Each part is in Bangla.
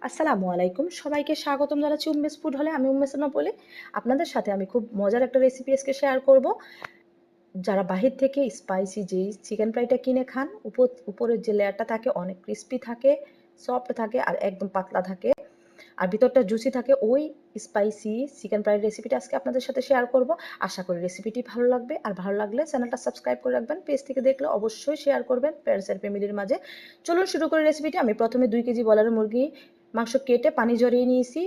আসসালামু আলাইকুম, সবাইকে স্বাগতম জানাচ্ছি উম্মেস ফুড হলে। আমি উম্মেস বলি। আপনাদের সাথে আমি খুব মজার একটা রেসিপি আজকে শেয়ার করব। যারা বাহির থেকে স্পাইসি যে চিকেন ফ্রাইটা কিনে খান, উপরের যে লেয়ারটা থাকে অনেক ক্রিস্পি থাকে, সফট থাকে আর একদম পাতলা থাকে, আর ভিতরটা জুসি থাকে, ওই স্পাইসি চিকেন ফ্রাইড রেসিপিটা আজকে আপনাদের সাথে শেয়ার করব। আশা করি রেসিপিটি ভালো লাগবে, আর ভালো লাগলে চ্যানেলটা সাবস্ক্রাইব করে রাখবেন। পেজ থেকে দেখলে অবশ্যই শেয়ার করবেন ফ্রেন্ডস এন্ড ফ্যামিলির মাঝে। চলুন শুরু করি রেসিপিটি। আমি প্রথমে 2 কেজি ব্রয়লার মুরগি মাংস কেটে পানি ঝরিয়ে নিয়েছি।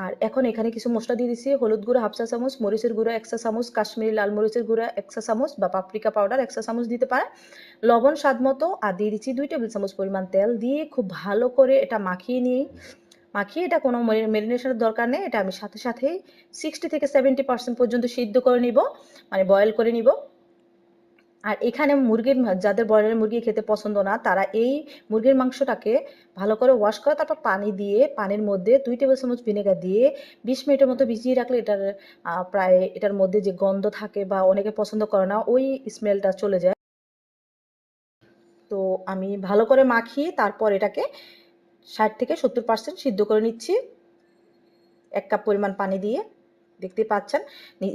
আর এখন এখানে কিছু মশলা দিয়ে দিচ্ছি। হলুদ গুঁড়া 1/2 চা চামচ, মরিচের গুঁড়া 1 চা চামচ, কাশ্মীরি লাল মরিচের গুঁড়া 1 চা চামচ বা পাপরিকা পাউডার 1 চা চামচ দিতে পারেন, লবণ স্বাদ মতো, আর দিয়ে দিচ্ছি 2 টেবিল চামচ পরিমাণ তেল। দিয়ে খুব ভালো করে এটা মাখিয়ে এটা কোনো মেরিনেশনের দরকার নেই। এটা আমি সাথে সাথেই 60 থেকে 70% পর্যন্ত সিদ্ধ করে নিব, মানে বয়েল করে নিব। আর এখানে যাদের ব্রয়লার মুরগি খেতে পছন্দ না, তারা এই মুরগির মাংসটাকে ভালো করে ওয়াশ করে তারপর পানির মধ্যে 2 টেবিল চামচ ভিনেগার দিয়ে 20 মিনিটের মতো ভিজিয়ে রাখলে প্রায় এটার মধ্যে যে গন্ধ থাকে বা অনেকে পছন্দ করে না, ওই স্মেলটা চলে যায়। তো আমি ভালো করে মাখিয়ে তারপর এটাকে 60 থেকে 70% সিদ্ধ করে নিচ্ছি 1 কাপ পরিমাণ পানি দিয়ে। দেখতে পাচ্ছেন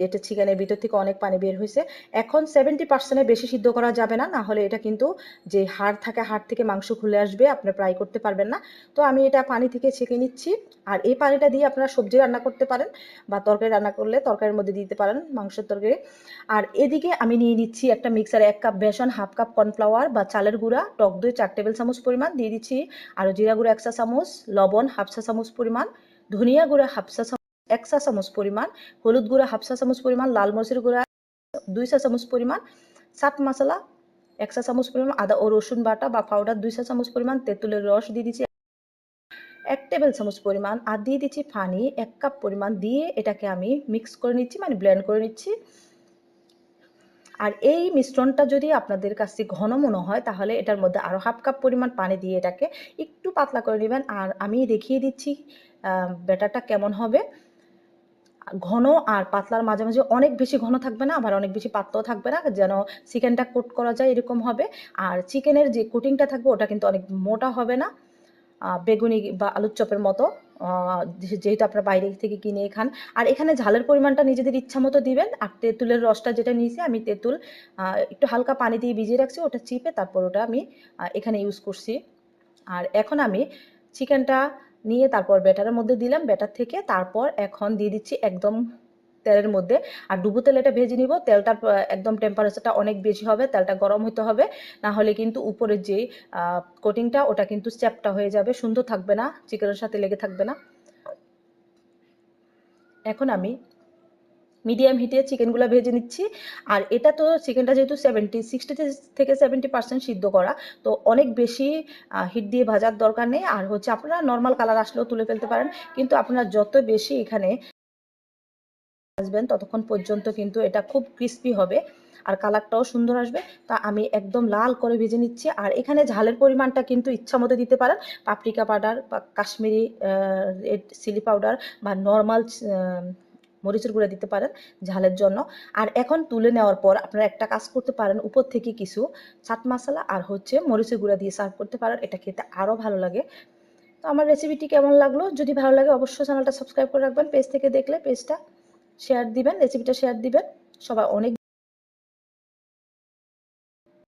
এটা চিকেনের ভিতর থেকে অনেক পানি বের হয়েছে। এখন 70% বেশি সিদ্ধ করা যাবে না, না হলে এটা কিন্তু যে হাড় থাকে, হাড় থেকে মাংস খুলে আসবে, আপনি ফ্রাই করতে পারবেন না। তো আমি এটা পানি থেকে ছেঁকে নিচ্ছি। আর এই পানিটা দিয়ে আপনারা সবজি রান্না করতে পারেন বা তরকারি রান্না করলে তরকারির মধ্যে দিতে পারেন, মাংসের তরকারি। আর এদিকে আমি নিয়ে নিচ্ছি একটা মিক্সারে 1 কাপ বেসন, 1/2 কাপ কর্নফ্লাওয়ার বা চালের গুঁড়া, টক দই 4 টেবিল চামচ পরিমাণ দিয়ে দিচ্ছি, আর জিরা গুঁড়া 1 চা চামচ, লবণ 1/2 চা চামচ পরিমাণ, ধনিয়া গুঁড়া 1/2 চা 1 চা চামচ পরিমাণ, হলুদ গুঁড়া 1/2 চা চামচ পরিমাণ, লাল মরিচের গুঁড়া 2 চা চামচ পরিমাণ, চাট মশলা 1 চা চামচ পরিমাণ, আদা ও রসুন বাটা বা পাউডার 2 চা চামচ পরিমাণ, তেঁতুলের রস দিয়ে দিচ্ছি 1 টেবিল চামচ পরিমাণ, আর দিয়ে দিচ্ছি পানি 1 কাপ পরিমাণ। দিয়ে এটাকে আমি মিক্স করে নিচ্ছি, মানে ব্লেন্ড করে নিচ্ছি। আর এই মিশ্রণটা যদি আপনাদের কাছে ঘন মনে হয়, তাহলে এটার মধ্যে আরও 1/2 কাপ পরিমাণ পানি দিয়ে এটাকে একটু পাতলা করে নেবেন। আর আমি দেখিয়ে দিচ্ছি ব্যাটারটা কেমন হবে। ঘন আর পাতলার মাঝামাঝি, অনেক বেশি ঘন থাকবে না, আবার অনেক বেশি পাতলাও থাকবে না, যেন চিকেনটা কোট করা যায় এরকম হবে। আর চিকেনের যে কোটিংটা থাকবে ওটা কিন্তু অনেক মোটা হবে না, বেগুনি বা আলুর চপের মতো, যেহেতু আপনারা বাইরে থেকে কিনে খান। আর এখানে ঝালের পরিমাণটা নিজেদের ইচ্ছা মতো দিবেন। আর তেঁতুলের রসটা যেটা নিয়েছি আমি, তেঁতুল একটু হালকা পানি দিয়ে ভিজিয়ে রাখছি, ওটা চিপে তারপর ওটা আমি এখানে ইউজ করছি। আর এখন আমি চিকেনটা নিয়ে তারপর ব্যাটারের মধ্যে দিলাম, ব্যাটার থেকে তারপর এখন দিয়ে দিচ্ছি একদম তেলের মধ্যে। আর ডুবো তেলে এটা ভেজে নিব। তেলটার একদম টেম্পারেচারটা অনেক বেশি হবে, তেলটা গরম হতে হবে, না হলে কিন্তু উপরের যে কোটিংটা ওটা কিন্তু চ্যাপটা হয়ে যাবে, সুন্দর থাকবে না, চিকেনের সাথে লেগে থাকবে না। এখন আমি মিডিয়াম হিটে চিকেনগুলো ভেজে নিচ্ছি। আর এটা তো চিকেনটা যেহেতু 60 থেকে 70% সিদ্ধ করা, তো অনেক বেশি হিট দিয়ে ভাজার দরকার নেই। আর হচ্ছে আপনারা নর্মাল কালার আসলেও তুলে ফেলতে পারেন, কিন্তু আপনারা যত বেশি এখানে ভাজবেন ততক্ষণ পর্যন্ত কিন্তু এটা খুব ক্রিস্পি হবে আর কালারটাও সুন্দর আসবে। তা আমি একদম লাল করে ভেজে নিচ্ছি। আর এখানে ঝালের পরিমাণটা কিন্তু ইচ্ছা মতো দিতে পারেন, পাপরিকা পাউডার বা কাশ্মীরি রেড চিলি পাউডার বা নর্মাল মরিচের গুঁড়া দিতে পারেন ঝালের জন্য। আর এখন তুলে নেওয়ার পর আপনারা একটা কাজ করতে পারেন, উপর থেকে কিছু চাট মশলা আর হচ্ছে মরিচের গুঁড়া দিয়ে সার্ভ করতে পারেন, এটা খেতে আরও ভালো লাগে। তো আমার রেসিপিটি কেমন লাগলো, যদি ভালো লাগে অবশ্যই চ্যানেলটা সাবস্ক্রাইব করে রাখবেন, পেজ থেকে দেখলে পেজটা শেয়ার দিবেন, রেসিপিটা শেয়ার দিবেন। সবাই অনেক